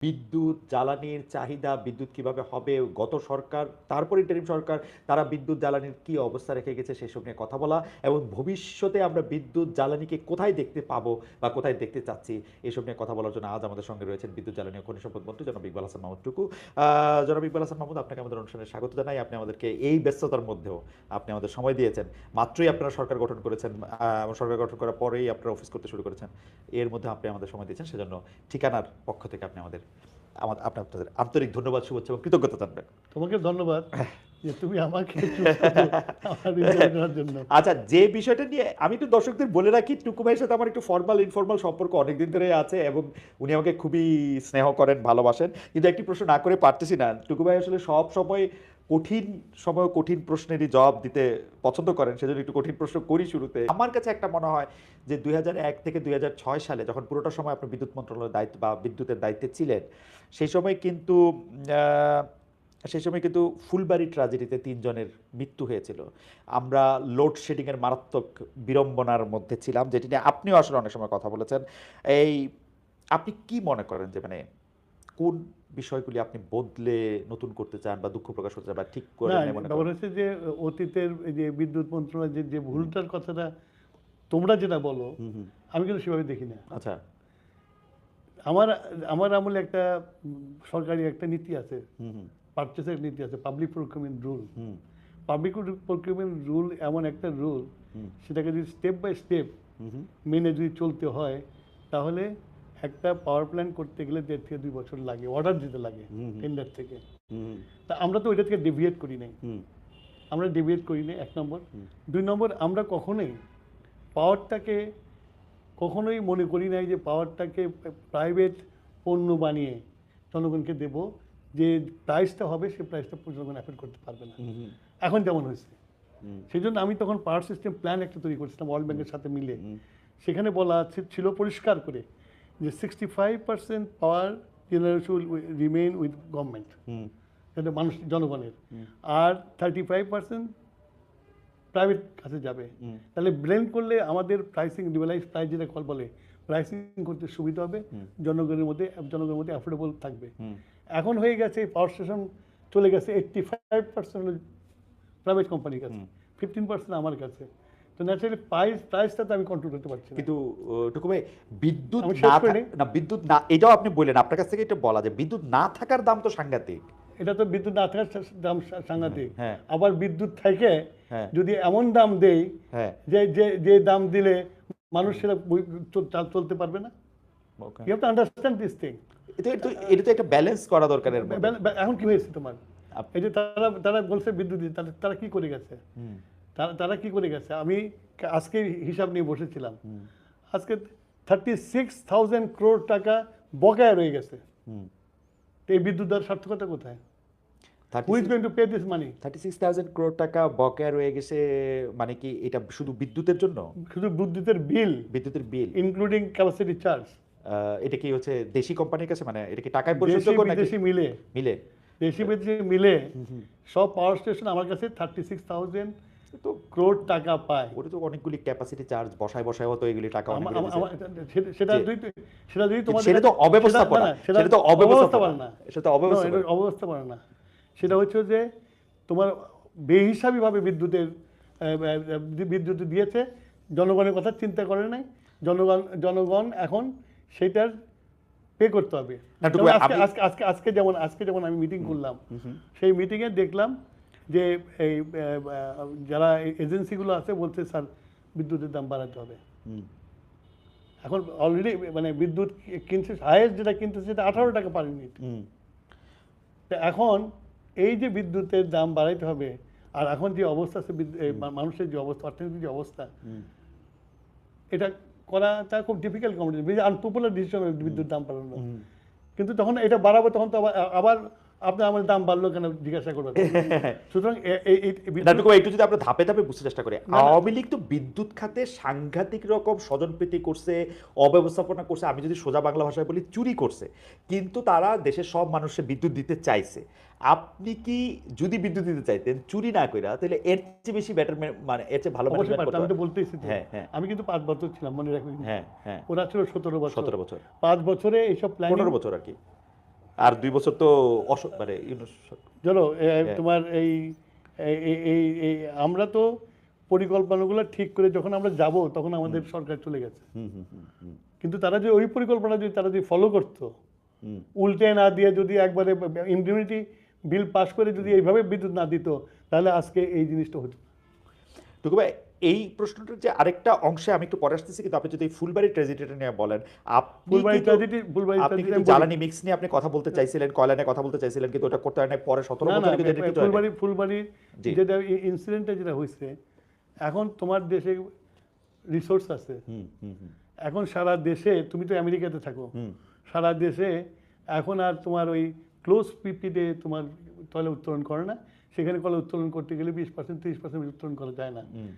বিদ্যুৎ, জ্বালানির চাহিদা, বিদ্যুৎ কিভাবে হবে, গত সরকার, তারপর ইন্টারিম সরকার, তারা বিদ্যুৎ জ্বালানির কি অবস্থা রেখে গেছে সেসব নিয়ে কথা বলা এবং ভবিষ্যতে আমরা বিদ্যুৎ জ্বালানিকে কোথায় দেখতে পাবো বা কোথায় দেখতে চাচ্ছি এসব নিয়ে কথা বলার জন্য আজ আমাদের সঙ্গে রয়েছেন বিদ্যুৎ জ্বালানি ও খনিজ সম্পদ মন্ত্রী জনাব ইকবাল হাসান মাহমুদ টুকু। জনাব ইকবাল হাসান মাহমুদ, আপনাকে আমাদের অনুষ্ঠানে স্বাগত জানাই। আপনি আমাদেরকে এই ব্যস্ততার মধ্যেও আপনি আমাদের সময় দিয়েছেন। মাত্রই আপনারা সরকার গঠন করেছেন, সরকার গঠন করার পরেই আপনারা অফিস করতে শুরু করেছেন। এর মধ্যে আপনি আমাদের সময় দিয়েছেন, সেজন্য ঠিকানার পক্ষ থেকে আপনি আপনাদের আন্তরিক ধন্যবাদ, শুভেচ্ছা এবং কৃতজ্ঞতা জানবেন। তোমাকে ধন্যবাদ যে তুমি আমাকে চুজ করছো আমার ইন্টারভিউ দেওয়ার জন্য। আচ্ছা, যে বিষয়টা নিয়ে আমি একটু দর্শকদের বলে রাখি, টুকু ভাইয়ের সাথে আমার একটু ফর্মাল ইনফর্মাল সম্পর্ক অনেকদিন ধরে আছে এবং উনি আমাকে খুবই স্নেহ করেন, ভালোবাসেন। কিন্তু একটি প্রশ্ন না করে পারতেছি না। টুকু ভাই আসলে সব সময় কঠিন সময় কঠিন প্রশ্নেরই জবাব দিতে পছন্দ করেন, সেজন্য একটু কঠিন প্রশ্ন করি শুরুতে। আমার কাছে একটা মনে হয় যে 2001 থেকে 2006 সালে যখন পুরোটা সময় আপনি বিদ্যুৎ মন্ত্রণালয়ের দায়িত্ব বা বিদ্যুতের দায়িত্বে ছিলেন, সেই সময় কিন্তু আহ, সেই সময় কিন্তু ফুলবাড়ি ট্র্যাজেডিতে 3 জনের মৃত্যু হয়েছিল। আমরা লোডশেডিংয়ের মারাত্মক বিড়ম্বনার মধ্যে ছিলাম, যেটি নিয়ে আপনিও আসলে অনেক সময় কথা বলেছেন। এই আপনি কি মনে করেন যে মানে কোন বিষয়গুলি আপনি বদলে নতুন করতে চান বা দুঃখ প্রকাশ করতে চান বা ঠিক করে না, মনে ব্যাপার করেন? হচ্ছে যে অতীতের এই যে বিদ্যুৎ মন্ত্রণালয়ের যে ভুলটার কথাটা তোমরা যেটা বলো, হুম হুম। আমি কিন্তু সেভাবে দেখি না। আচ্ছা। আমার আমার আমলে একটা সরকারি একটা নীতি আছে, হুম হুম। পারচেসের নীতি আছে, পাবলিক প্রকিউরমেন্ট রুল। হুম পাবলিক প্রকিউরমেন্ট রুল এমন একটা রুল, হুম। সেটাকে যদি স্টেপ বাই স্টেপ হুম হুম। মেনে যদি চলতে হয়, তাহলে একটা পাওয়ার প্ল্যান্ট করতে গেলে 1.5 থেকে 2 বছর লাগে, অর্ডার দিতে লাগে হুম হুম। টেন্ডার থেকে। হুম তা আমরা তো ওইটা থেকে ডেভিয়েট করি নাই। হুম। আমরা ডেভিয়েট করি নাই, 1 নম্বর। হুম। 2 নম্বর, আমরা কখনোই পাওয়ারটাকে কখনোই মনে করি নাই যে পাওয়ারটাকে প্রাইভেট পণ্য বানিয়ে জনগণকে দেব, যে প্রাইসটা হবে সেই প্রাইসটা জনগণ অ্যাফোর্ড করতে পারবে না, হুম হুম। এখন যেমন হয়েছে। হুম সেই জন্য আমি তখন পাওয়ার সিস্টেম প্ল্যান একটা তৈরি করেছিলাম ওয়ার্ল্ড ব্যাংকের সাথে মিলে। হুম। সেখানে বলা ছিল পরিষ্কার করে যে 65% power generation remain with government, hmm যেটা মানুষ জনগণের, হুম। আর 35% প্রাইভেট কাছে যাবে। হুম। তাহলে ব্লেন্ড করলে আমাদের প্রাইসিং, লিবারাইজ প্রাইস যেটা বলে, প্রাইসিং করতে সুবিধা হবে, জনগণের মধ্যে অ্যাফোর্ডেবল থাকবে। হুম। এখন হয়ে গেছে পাওয়ার স্টেশন চলে গেছে 85% প্রাইভেট কোম্পানির কাছে, 15% আমার কাছে। তো ন্যাচারালি প্রাইসটা তো আমি কন্ট্রোল করতে পারছি না। কিন্তু টুকু ভাই, বিদ্যুৎ আমি না শেষ করে নিই। না বিদ্যুৎ না, এটাও আপনি বললেন, আপনার কাছ থেকে এটা বলা যায় বিদ্যুৎ না থাকার দাম তো সাংঘাতিক। এটা তো বিদ্যুৎ না থাকার দাম সাংঘাতিক। হ্যাঁ। আবার বিদ্যুৎ থেকে হ্যাঁ। যদি এমন দাম দেই হ্যাঁ। যে যে যে দাম দিলে মানুষ সেটা চলতে পারবে না। Okay. You have to understand this thing. এটা তো একটা ব্যালেন্স করা দরকার এর মধ্যে। এখন কি হয়েছে তোমার, আপ- এই যে তারা তারা বলছে বিদ্যুৎ দিতে, তারা কি করে গেছে? হুম তারা কি করে গেছে? আমি আজকে হিসাব নিয়ে বসেছিলাম। হুম আজকে 36,000 crore টাকা বকেয়া রয়ে গেছে। হুম। তো এই বিদ্যুৎ দেওয়ার সার্থকতা কোথায়? Who is going to pay this money? 36,000 crore টাকা বকেয়া রয়ে গেছে, মানে কি এটা শুধু বিদ্যুতের জন্য? শুধু বিদ্যুতের বিল, বিদ্যুতের বিল? ইনক্লুডিং ক্যাপাসিটি চার্জ, এটা কি হচ্ছে দেশি কোম্পানির কাছে, মানে এটা কি টাকায় পরিশোধ দেশি করবে নাকি বিদেশি মিলে, মিলে? দেশি বিদেশি মিলে সব পাওয়ার স্টেশন আমার কাছে 36,000 তো crore টাকা পায়। ওটা তো অনেকগুলি ক্যাপাসিটি চার্জ বসায় তো এগুলি টাকা অনেক বেড়ে গেছে। সেটা যে- যদি তোমাদের সেটা তো অব্যবস্থাপনা, সেটা তো অব্যবস্থাপনা না, সেটা তো অব্যবস্থাপনা। অব্যবস্থাপনা না। সেটা হচ্ছে যে তোমার বেহিসাবিভাবে বিদ্যুৎ দিয়েছে, জনগণের কথা চিন্তা করে নাই। জনগণ এখন সেটার পে করতে হবে। না, টুকু যেমন আমি- আজকে যেমন আমি মিটিং করলাম, সেই মিটিংয়ে দেখলাম যে এই যারা এজেন্সিগুলো আছে বলছে স্যার বিদ্যুতের দাম বাড়াতে হবে। হুম এখন অলরেডি মানে বিদ্যুৎ কিনছে, হাইয়েস্ট যেটা কিনতেছে সেটা 18 টাকা পার ইউনিট। হুম তো এখন এই যে বিদ্যুতের দাম বাড়াইতে হবে, আর এখন যে অবস্থা আছে মানুষের যে অবস্থা, অর্থনীতির যে অবস্থা, হুম এটা করাটা খুব ডিফিকাল্ট কম্পিটিশন, আনপপুলার ডিসিশন বিদ্যুৎ দাম বাড়ানো। হুম। কিন্তু তখন এটা বাড়াবো, তখন তো আবার আপনি আমার দাম বাড়লো কেন জিজ্ঞাসা করবেন। সুতরাং না, টুকু একটু যদি আমরা ধাপে ধাপে বুঝতে চেষ্টা করি, আওয়ামী লীগ তো বিদ্যুৎ খাতে সাংঘাতিক রকম স্বজনপ্রীতি করছে, অব্যবস্থাপনা করছে, আমি যদি সোজা বাংলা ভাষায় বলি চুরি করছে, কিন্তু তারা দেশের সব মানুষকে বিদ্যুৎ দিতে চাইছে। আপনি কি যদি বিদ্যুৎ দিতে চাইতেন চুরি না কইরা, তাহলে এর চেয়ে বেশি বেটার, মানে এর চেয়ে ভালো অবশ্যই management আমি তো করতে? বলতেইছি তো। হ্যাঁ হ্যাঁ আমি কিন্তু 5 বছর ছিলাম, মনে রাখবেন। হ্যাঁ হ্যাঁ। ওরা ছিল 17 বছর। 17 বছর, 5 বছরে এইসব প্ল্যানিং, 15 বছর আর কি। আর 2 বছর তো মানে চলো হ্যাঁ। তোমার এই আমরা তো পরিকল্পনাগুলো ঠিক করে যখন আমরা যাব তখন আমাদের সরকার চলে গেছে, হুম হুম হুম হুম কিন্তু তারা যে ওই পরিকল্পনা যদি তারা যদি ফলো করতো, হুম। উল্টে না দিয়ে যদি একবারে ইমডিউনিটি বিল পাস করে যদি এইভাবে বিদ্যুৎ না দিত, তাহলে আজকে এই জিনিসটা হতো না। টুকু ভাই, এই প্রশ্নটার যে আরেকটা অংশে আমি একটু পরে আসতেছি, কিন্তু আপনি যদি এই ফুলবাড়ি ট্র্যাজেডিটা নিয়ে বলেন, ফুলবাড়ি আপনি কিন্তু ট্র্যাজেডি আমি বলি। জ্বালানি মিক্স নিয়ে আপনি কথা বলতে চাইছিলেন, কয়লা নিয়ে কথা বলতে চাইছিলেন, কিন্তু ওটা করতে হয় না, পরে 17 না না, বছরে কিন্তু এটা কিছু হয় না। ফুলবাড়ির জি। যেটা ইনসিডেন্টটা যেটা হয়েছে, এখন তোমার দেশে রিসোর্স আছে, হুম হুম হুম এখন সারা দেশে, তুমি তো আমেরিকাতে থাকো, হুম সারা দেশে এখন আর তোমার ওই ক্লোজ পিপিতে তোমার কয়লা উত্তোলন করে না, সেখানে কয়লা উত্তোলন করতে গেলে 20% 30% উত্তোলন করা যায় না। হুম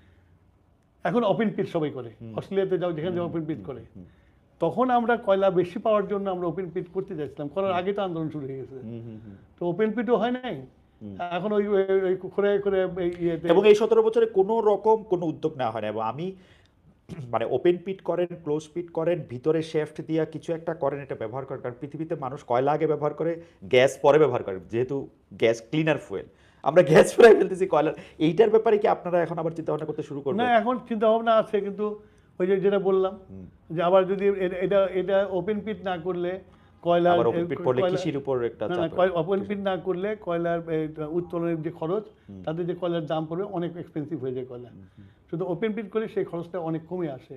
এখন ওপেন পিট সবাই করে, অস্ট্রেলিয়াতে যাও যেখানে যাও ওপেন পিট করে। তখন আমরা কয়লা বেশি পাওয়ার জন্য আমরা ওপেন পিট করতে যাচ্ছিলাম, করার আগে তো আন্দোলন শুরু হয়ে গেছে, হুম হুম হুম। তো ওপেন পিটও হয় নাই। এখন ওই ওই করে করে ইয়েতে এবং এই 17 বছরে কোনো রকম কোনো উদ্যোগ নেওয়া হয় না। এবং আমি মানে ওপেন পিট করেন, ক্লোজ পিট করেন, ভিতরে শেফট দিয়া কিছু একটা করেন, এটা ব্যবহার করেন, কারণ পৃথিবীতে মানুষ কয়লা আগে ব্যবহার করে, গ্যাস পরে ব্যবহার করে, যেহেতু গ্যাস ক্লিনার ফুয়েল, আমরা গ্যাস ফ্রাই ফেলতেছি কয়লার। এইটার ব্যাপারে কি আপনারা এখন আবার চিন্তা ভাবনা করতে শুরু না, করবেন? এখন চিন্তা ভাবনা আছে, কিন্তু ওই যে যেটা বললাম, যে আবার যদি এটা এটা ওপেন পিট না করলে কয়লার আবার ওপেন পিট করলে কৃষির উপর একটা না না, চাপ পড়ে। ওপেন পিট না করলে কয়লার উত্তোলনের যে খরচ, তাতে যে কয়লার দাম পড়বে অনেক এক্সপেন্সিভ হয়ে যায় কয়লা। শুধু ওপেন পিট করে সেই খরচটা অনেক কমে আসে।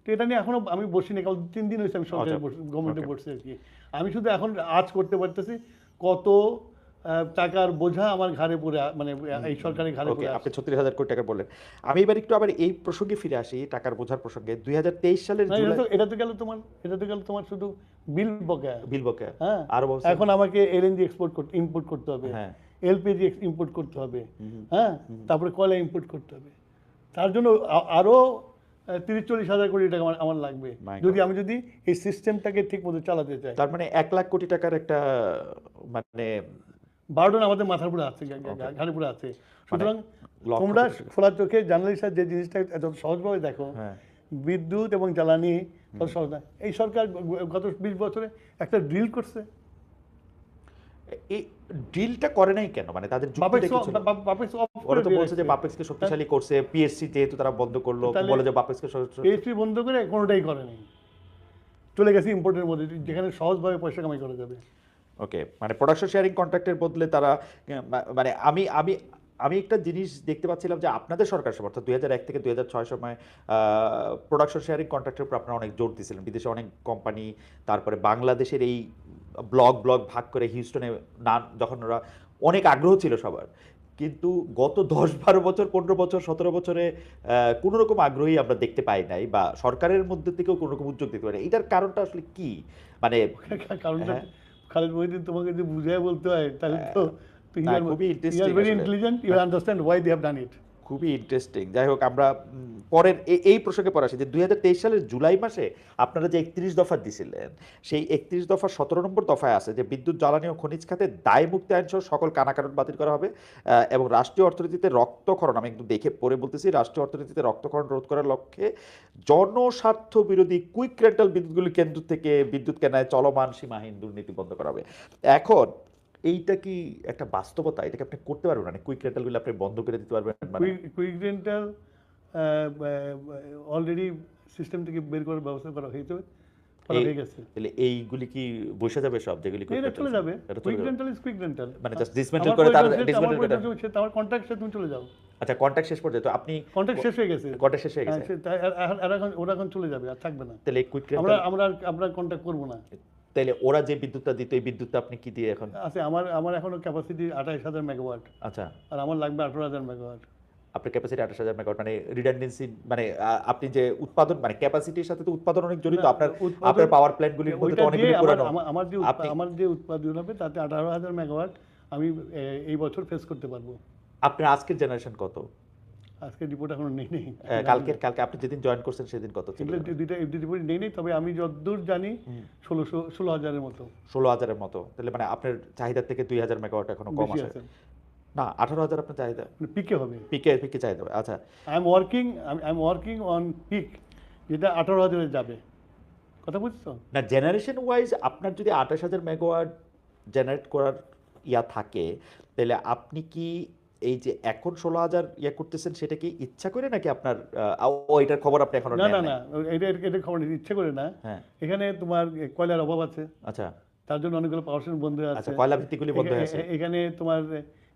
তো এটা নিয়ে এখনো আমি বসি না, কারণ 3 দিন হয়েছে আমি সরকারে গভর্নমেন্টে বসছি আর কি। আমি শুধু এখন আজ করতে পারতেছি কত টাকার বোঝা আমার ঘাড়ে পড়ে মানে এই সরকারের ঘাড়ে ওকে, পড়ে আপনি আসছে। 36,000 কোটি টাকা বললেন। আমি এবার একটু আবার এই প্রসঙ্গে ফিরে আসি, টাকার বোঝার প্রসঙ্গে। 2023 সালের না, জুলাই এটা তো গেল তোমার শুধু বিল বকেয়া। বিল বকেয়া হ্যাঁ, আরো বলছেন। এখন আমাকে এলএনজি ইম্পোর্ট করতে হবে, হ্যাঁ। এলপিজি ইম্পোর্ট করতে হবে, হ্যাঁ, তারপরে কয়লা ইম্পোর্ট করতে হবে। তার জন্য আরো 30-40 হাজার কোটি টাকা আমার লাগবে, My God. আমি যদি এই সিস্টেমটাকে ঠিক মতো চালাতে চাই। তার মানে 1 লাখ কোটি টাকার একটা মানে বার্ডন আমাদের মাথার উপরে আছে, ঘাড়ের উপরে আছে। সুতরাং লক্ষ তোমরা কোটি টাকা। খোলা চোখে জার্নালিস্টরা যে জিনিসটা এত সহজভাবে দেখো, হ্যাঁ। বিদ্যুৎ এবং জ্বালানি তত সহজ না। এই সরকার গত 20 বছরে একটা ড্রিল করছে, এই ডিলটা করে নাই কেন? মানে তাদের যুক্তিটা কি ছিল? বাপেক্স অফ ওরা করে তো দিয়ে বলছে যে রাখছে। বাপেক্সকে শক্তিশালী করছে, পিএসসি যেহেতু তারা বন্ধ করলো, তাহলে বলে যে বাপেক্সকে পিএইচপি বন্ধ করে কোনোটাই করেনি, চলে গেছে ইম্পোর্টের মধ্যে, যেখানে সহজভাবে পয়সা কামাই করা যাবে। ওকে, মানে প্রোডাকশন শেয়ারিং কন্ট্রাক্টের বদলে তারা মানে আমি আমি আমি একটা জিনিস দেখতে পাচ্ছিলাম যে আপনাদের সরকার সময় অর্থাৎ 2001 থেকে 2006 সময় প্রোডাকশন শেয়ারিং কন্ট্রাক্টের উপর আপনারা অনেক জোর দিয়েছিলেন। বিদেশে অনেক কোম্পানি, তারপরে বাংলাদেশের এই ব্লক ভাগ করে হিউস্টনে না, যখন ওরা অনেক আগ্রহ ছিল সবার, কিন্তু গত 10-12 বছর, 15 বছর, 17 বছরে কোনো রকম আগ্রহী আমরা দেখতে পাই নাই, বা সরকারের মধ্যে থেকেও কোনো রকম উদ্যোগ দেখতে পাই নাই। এটার কারণটা আসলে কি? মানে কারণটা হ্যাঁ। খালেদ মহিউদ্দিন তোমাকে যদি বুঝায় বলতে হয়, তাহলে তো না, খুবই interesting ভেরি আসলে। Intelligent, you understand why they have done it. খুবই ইন্টারেস্টিং। যাই হোক, আমরা পরের এই প্রসঙ্গে পরে আসি যে 2023 সালের জুলাই মাসে আপনারা যে 31 দফা দিছিলেন, সেই 31 দফার 17 নম্বর দফায় আছে যে বিদ্যুৎ, জ্বালানি ও খনিজ খাতে দায় মুক্তি আইন সহ সকল কানাকানুন বাতিল করা হবে, এবং রাষ্ট্রীয় অর্থনীতিতে রক্তক্ষরণ, আমি একটু দেখে পড়ে বলতেছি, রাষ্ট্রীয় অর্থনীতিতে রক্তক্ষরণ রোধ করার লক্ষ্যে জনস্বার্থ বিরোধী কুইক রেন্টাল বিদ্যুৎগুলি কেন্দ্র থেকে বিদ্যুৎ কেনায় চলমান সীমাহীন দুর্নীতি বন্ধ করা হবে। এখন এইটা কি একটা বাস্তবতা? এটাকে আপনি করতে পারবেন? মানে কুইক রেন্টালগুলো আপনি বন্ধ করে দিতে পারবেন? মানে কুইক রেন্টাল অলরেডি সিস্টেম থেকে বের করার ব্যবস্থা করা হয়ে গেছে। তাহলে এইগুলি কি বসে যাবে সব, যেগুলি quick এটা rental চলে ছিল? যাবে, এটা চলে কুইক যাবে? Rental is quick rental. মানে জাস্ট ডিসমেন্টল করে তার ডিসমেন্টল করে আমার কন্ট্রাক্ট তুমি চলে যাও, আচ্ছা, কন্ট্রাক্ট শেষ পর্যন্ত আপনি কন্ট্রাক্ট শেষ হয়ে গেছে, কন্ট্রাক্ট শেষ হয়ে গেছে, ওরা এখন চলে যাবে, আর থাকবে না। তাহলে কুইক আমরা রেন্টাল, আমরা কন্ট্যাক্ট করবো না। তাহলে ওরা যে বিদ্যুৎটা দিত, এই বিদ্যুৎটা আপনি কি দিয়ে এখন? আছে আমার এখনো ক্যাপাসিটি 28,000 মেগাওয়াট, আচ্ছা, আর আমার লাগবে 18,000 মেগাওয়াট। আপনার ক্যাপাসিটি 28,000 মেগাওয়াট, মানে রিডান্ডেন্সি, মানে আপনি যে উৎপাদন, মানে ক্যাপাসিটির সাথে তো উৎপাদন অনেক জড়িত, আপনার আপনার পাওয়ার প্ল্যান্টগুলির মধ্যে তো অনেকগুলি পুরানো। আমার যে উৎপাদন হবে তাতে 18,000 মেগাওয়াট আমি এই বছর ফেস করতে পারবো। আপনার আজকের জেনারেশন কত? আজকে রিপোর্ট এখনো নেই কালকে আপনি যেদিন জয়েন করছেন সেদিন কত ছিল? দুইটা রিপোর্ট নেই, তবে আমি যতদূর জানি 16,000-এর মতো, 16,000-এর মতো। তাহলে মানে আপনার চাহিদা থেকে 2,000 মেগাওয়াট এখনো কম বেশি আছে। আছে, না, 18,000 আপনার চাহিদা, পিকে হবে। পিকে চাহিদা হবে। আচ্ছা, I am working on peak, যেটা 18,000-এ যাবে। কথা বুঝছো? না, জেনারেশন ওয়াইজ আপনার যদি 28,000 মেগাওয়াট জেনারেট করার থাকে, তাহলে আপনি কি এই যে এখন 16,000 করতেছেন সেটা কি ইচ্ছা করে নাকি আপনার এটার খবর আপনি এখনো না নেন না নাই? না, এটা এটা খবর নিতে ইচ্ছে করে না। হ্যাঁ, এখানে তোমার কয়লার অভাব আছে, আচ্ছা, তার জন্য অনেকগুলো পাওয়ার স্টেশন বন্ধ আচ্ছা, আছে। কয়লা ভিত্তিকগুলি বন্ধ হয়ে আছে। এখানে তোমার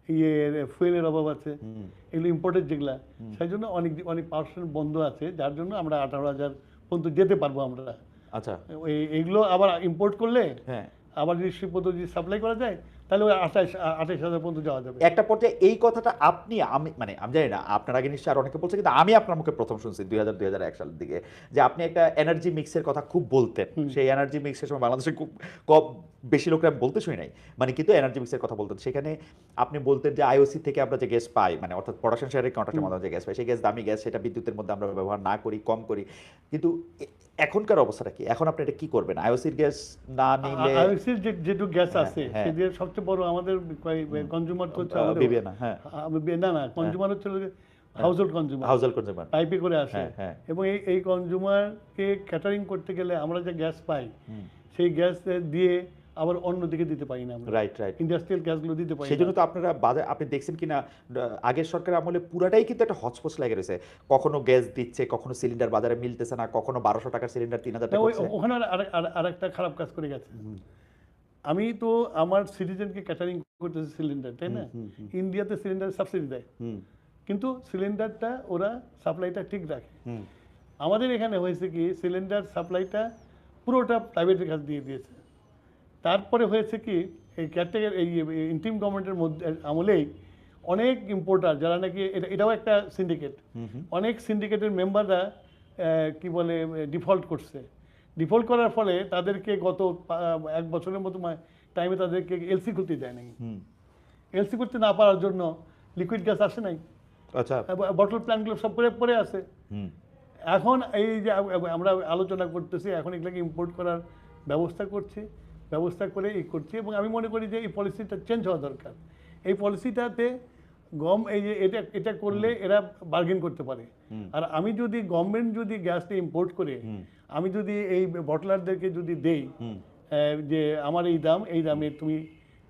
ইয়ে ফুয়েলের অভাব আছে, হুম, এগুলো ইম্পোর্টেড যেগুলা, সেই জন্য অনেক অনেক পাওয়ার স্টেশন বন্ধ আছে, যার জন্য আমরা 18,000 পর্যন্ত যেতে পারবো আমরা। আচ্ছা, এইগুলো আবার ইম্পোর্ট করলে হ্যাঁ। আবার যদি শিল্পপদ্ধতি যদি সাপ্লাই করা যায়, তাহলে ওই 28,000 পর্যন্ত যাওয়া যাবে। একটা পর্যায়ে এই কথাটা আপনি আমি জানি না আপনার আগে নিশ্চয়ই আর অনেকে বলছে, কিন্তু আমি আপনার মুখে প্রথম শুনছি 2000-2001 সালের দিকে, যে আপনি একটা এনার্জি মিক্সের কথা খুব বলতেন। সেই এনার্জি মিক্সের সময় বাংলাদেশে খুব কম বেশি লোকরা আমি বলতে শুনি নাই, কিন্তু এনার্জি মিক্সের কথা বলতেন। সেখানে আপনি বলতেন যে আইওসি থেকে আমরা যে গ্যাস পাই, অর্থাৎ প্রোডাকশন শেয়ারের কন্ট্রাক্টের মাধ্যমে যে গ্যাস পাই, সেই গ্যাস দামি গ্যাস, সেটা বিদ্যুতের মধ্যে আমরা ব্যবহার না করি, কম করি। কিন্তু এখনকার অবস্থাটা কি? এখন আপনি এটা কি করবেন? আইওসির গ্যাস না নিলে আইওসির যেটুকু গ্যাস হ্যাঁ, আছে, হ্যাঁ। সেদের সবচেয়ে বড় আমাদের কনজিউমার তো হচ্ছে আমাদের বিবিএনা, হ্যাঁ, না না, কনজিউমার হচ্ছে house hold consumer, Housel consumer, পাইপে করে আসে। হ্যাঁ, হ্যাঁ। এবং এই কনজিউমারকে ক্যাটারিং করতে গেলে আমরা যে গ্যাস পাই, সেই গ্যাস দিয়ে আবার অন্যদিকে দিতে পারি না আমরা, রাইট, রাইট। ইন্ডাস্ট্রিয়াল গ্যাসগুলো দিতে পারি সেই জন্য না। তো আপনারা বাজার আপনি দেখছেন কিনা, আগের সরকারের আমলে পুরাটাই কিন্তু একটা হচপচ লেগে রয়েছে। কখনো গ্যাস দিচ্ছে, কখনো সিলিন্ডার বাজারে মিলতেছে না, কখনো 1200 টাকার সিলিন্ডার 3000 না, টাকা হচ্ছে। ওখানে আরেকটা খারাপ কাজ করে গেছে। আমি তো আমার সিটিজেনকে ক্যাটারিং করতেছি সিলিন্ডার, তাই না? ইন্ডিয়াতে সিলিন্ডার সাবসিডি দেয়, কিন্তু সিলিন্ডারটা ওরা সাপ্লাইটা ঠিক রাখে। আমাদের এখানে হয়েছে কি, সিলিন্ডার সাপ্লাইটা পুরোটা প্রাইভেটের কাছে দিয়ে দিয়েছে। তারপরে হয়েছে কি, এই ক্যাটেগরি এই ইন্টিম গভর্নমেন্টের মধ্যে আমলেই অনেক ইম্পোর্টার, যারা নাকি এটাও একটা সিন্ডিকেট, অনেক সিন্ডিকেটের মেম্বাররা কি বলে ডিফল্ট করছে। ডিফল্ট করার ফলে তাদেরকে গত 1 বছরের মতো টাইমে তাদেরকে এলসি খুলতে দেয় নাই। এলসি করতে না পারার জন্য লিকুইড গ্যাস আসে নাই, আচ্ছা, বটল প্ল্যান্টগুলো সব পরে আছে। এখন এই যে আমরা আলোচনা করতেছি, এখন এগুলোকে ইম্পোর্ট করার ব্যবস্থা করছি, ব্যবস্থা করে করছি, এবং আমি মনে করি যে এই পলিসিটা চেঞ্জ হওয়া দরকার। এই পলিসিটাতে এই যে এটা করলে এরা বার্গেন করতে পারে। আর আমি যদি গভর্নমেন্ট যদি গ্যাসটা ইম্পোর্ট করে, আমি যদি এই বটলারদেরকে যদি দেই যে আমার এই দামে তুমি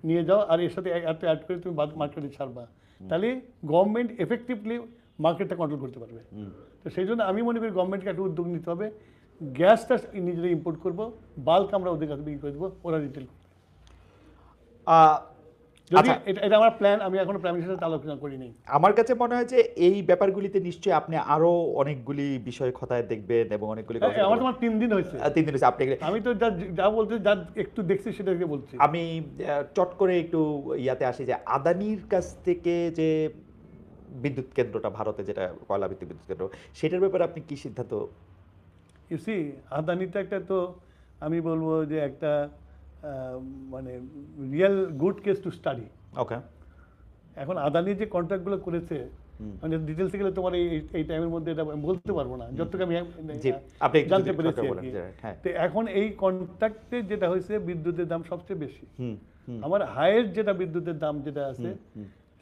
নিয়ে যাও, আর এর সাথে এত অ্যাড করে তুমি মার্কেটে ছাড়বা, তাহলে গভর্নমেন্ট এফেক্টিভলি মার্কেটটা কন্ট্রোল করতে পারবে। তো সেই জন্য আমি মনে করি গভর্নমেন্টকে একটা উদ্যোগ নিতে হবে, গ্যাসটা নিজেরা ইম্পোর্ট করবো, বাল্ক আমরা ওদের কাছে বিক্রি করে দেবো, ওরা রিটেল করবে। যদি এটা আমার প্ল্যান, আমি এখনো প্রাইম মিনিস্টারের সাথে আলোচনা করিনি। আমার কাছে মনে হয় যে এই ব্যাপারগুলিতে নিশ্চয়ই আপনি আরো অনেকগুলি বিষয় খতায় দেখবেন এবং অনেকগুলি আমার তোমার 3 দিন হয়েছে, 3 দিন হয়েছে আপনি। আমি তো যা বলতে যা একটু দেখছি সেটাকে বলছি। আমি চট করে একটু আসি যে আদানির কাছ থেকে যে বিদ্যুৎ কেন্দ্রটা ভারতে, যেটা কয়লা ভিত্তিক বিদ্যুৎ কেন্দ্র, সেটার ব্যাপারে আপনি কি সিদ্ধান্ত? ইউসি, আদানিটা একটা তো আমি বলবো যে একটা মানে real good case to study. Okay. এখন আদানি যে কন্ট্রাক্টগুলো করেছে, মানে ডিটেলসে গেলে তোমার এই টাইমের মধ্যে এটা আমি বলতে পারবো না, যতটুকু আমি আপনি জানতে পেরেছি আর কি। হ্যাঁ। তো এখন এই কন্ট্রাক্টে যেটা হয়েছে, বিদ্যুতের দাম সবচেয়ে বেশি। আমার হাইয়েস্ট যেটা বিদ্যুতের দাম যেটা আছে,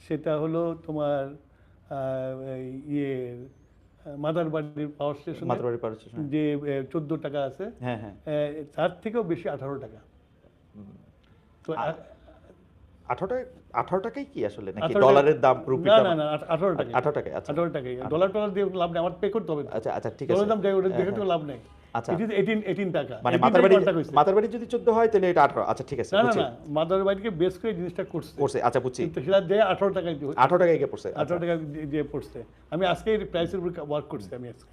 সেটা হলো তোমার মাদারবাড়ির পাওয়ার স্টেশন, যে 14 টাকা আছে, তার থেকেও বেশি 18 টাকা। তো 18 টাকাই কি আসলে, নাকি ডলারের দাম? না না, 18 টাকা, 18 টাকা। আচ্ছা, 18 টাকাই। ডলার দিয়ে লাভ নেই, আমার পে করতে হবে। আচ্ছা, আচ্ছা, ঠিক আছে। ডলার দাম যাই ওটা দেখে তো লাভ নেই। আচ্ছা, ইট ইজ 18 টাকা। মানে মাদারবাড়ি যদি 14 হয় তাহলে এটা 18। আচ্ছা, ঠিক আছে। না না, মাদারবাড়িকে বেস করে জিনিসটা করছে। আচ্ছা, বুঝছি। সেটা যে 18 টাকায় 18 টাকায় গিয়ে পড়ছে। 18 টাকা যে পড়ছে। আমি আজকে এই প্রাইসের উপর ওয়ার্ক করছি, আমি আজকে